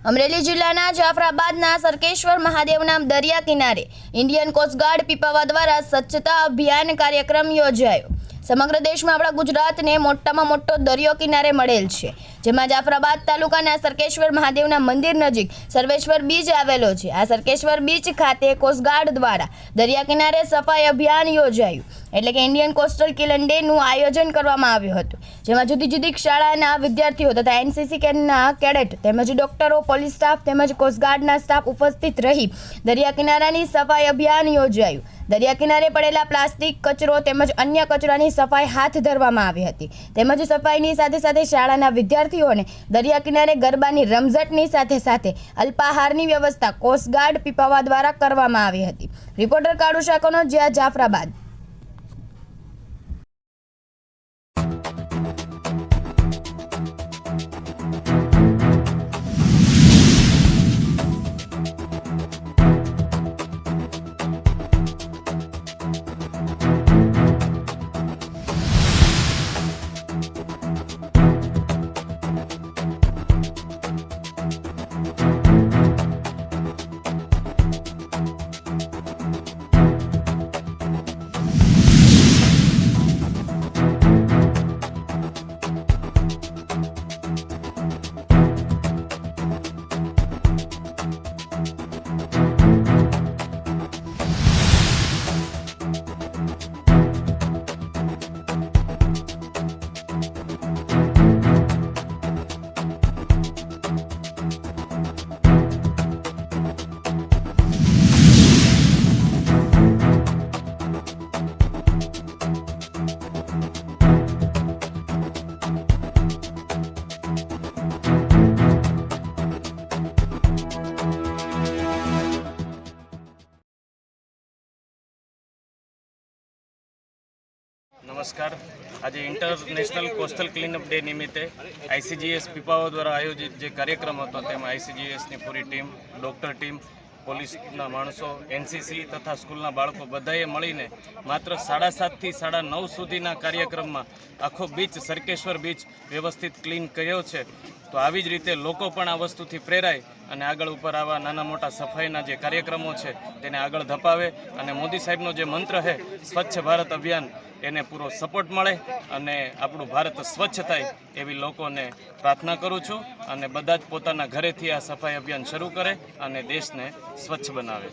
અમરેલી જિલ્લાના જાફરાબાદના સરકેશ્વર મહાદેવના દરિયા કિનારે ઇન્ડિયન કોસ્ટગાર્ડ પીપાવા દ્વારા સ્વચ્છતા અભિયાન કાર્યક્રમ યોજાયો। સમગ્ર દેશમાં આપણા ગુજરાતને મોટામાં મોટો દરિયો કિનારે મળેલ છે, જેમાં જાફરાબાદ તાલુકાના સરકેશ્વર મહાદેવના મંદિર નજીક સર્વેશ્વર બીચ આવેલો છે। આ સરકેશ્વર બીચ ખાતે કોસ્ટગાર્ડ દ્વારા દરિયા કિનારે સફાઈ અભિયાન યોજાયું, એટલે કે ઇન્ડિયન કોસ્ટલ ક્લીન ડેનું આયોજન કરવામાં આવ્યું હતું, જેમાં જુદી જુદી શાળાના વિદ્યાર્થીઓ તથા એનસીસી કેડના કેડેટ તેમજ ડોક્ટરો, પોલીસ સ્ટાફ તેમજ કોસ્ટગાર્ડના સ્ટાફ ઉપસ્થિત રહી દરિયા કિનારાની સફાઈ અભિયાન યોજાયું। દરિયા કિનારે પડેલા પ્લાસ્ટિક, કચરો તેમજ અન્ય કચરાની સફાઈ હાથ ધરવામાં આવી હતી, તેમજ સફાઈની સાથે સાથે શાળાના વિદ્યાર્થીઓને દરિયા કિનારે ગરબાની રમઝટની સાથે સાથે અલ્પાહારની વ્યવસ્થા કોસ્ટગાર્ડ પીપાવા દ્વારા કરવામાં આવી હતી। રિપોર્ટર કાળુ શાકોનો જાફરાબાદ। नमस्कार। आज इंटरनेशनल कोस्टल क्लीनअप डे निमित्ते आईसीजीएस पीपावा द्वारा आयोजित जो कार्यक्रम હતો તેમાં आईसीजीएसની પૂરી ટીમ, ડૉક્ટર ટીમ, પોલીસના માણસો, એનસીસી તથા સ્કૂલના બાળકો બધાએ મળીને માત્ર 7:30 થી 9:30 સુધીના કાર્યક્રમમાં આખો બીચ, સરકેશ્વર બીચ વ્યવસ્થિત ક્લીન કર્યો છે। તો આવી જ રીતે લોકો પણ આ વસ્તુથી પ્રેરાય અને આગળ ઉપર આવા નાના મોટા સફાઈના જે કાર્યક્રમો છે તેને આગળ ધપાવે અને મોદી સાહેબનો જે મંત્ર છે સ્વચ્છ ભારત અભિયાન એને પૂરો સપોર્ટ મળે અને આપણું ભારત સ્વચ્છ થાય એવી લોકોને પ્રાર્થના કરું છું અને બધા જ પોતાના ઘરેથી આ સફાઈ અભિયાન શરૂ કરે અને દેશને સ્વચ્છ બનાવે।